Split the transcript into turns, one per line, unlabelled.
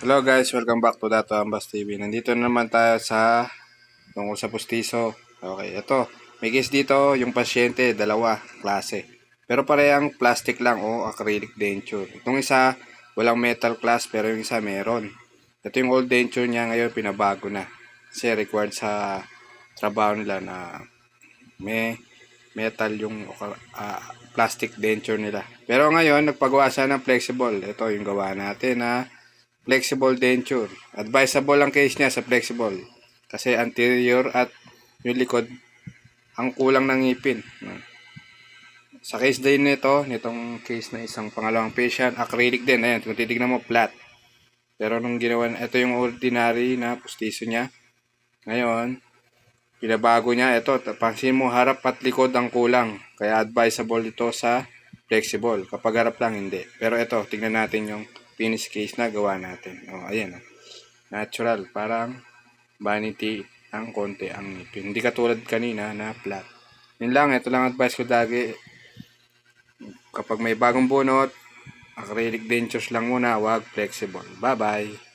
Hello guys, welcome back to Dato Ambas TV. Nandito na naman tayo sa tungkol sa pustiso. Okay, ito. May case dito, yung pasyente, dalawa, klase. Pero parehang plastic lang o acrylic denture. Itong isa, walang metal class pero yung isa meron. Ito yung old denture niya, ngayon pinabago na. Kasi required sa trabaho nila na may metal yung plastic denture nila. Pero ngayon, nagpagawa siya ng flexible. Ito yung gawa natin na flexible denture. Advisable ang case niya sa flexible. Kasi anterior at yung likod, ang kulang ng ngipin. Sa case din nitong case na isang pangalawang patient, acrylic din. Ayan, kung titignan mo, flat. Pero nung ginawa, ito yung ordinary na pustiso niya. Ngayon, pinabago niya. Ito, pansin mo, harap at likod ang kulang. Kaya advisable ito sa flexible. Kapag harap lang, hindi. Pero ito, tingnan natin yung finish case na gawa natin. O, ayan. Natural. Parang vanity ang konti ang ngipin. Hindi katulad kanina na flat. Yun lang. Ito lang advice ko lagi. Kapag may bagong bunot, acrylic dentures lang muna. Wag flexible. Bye-bye.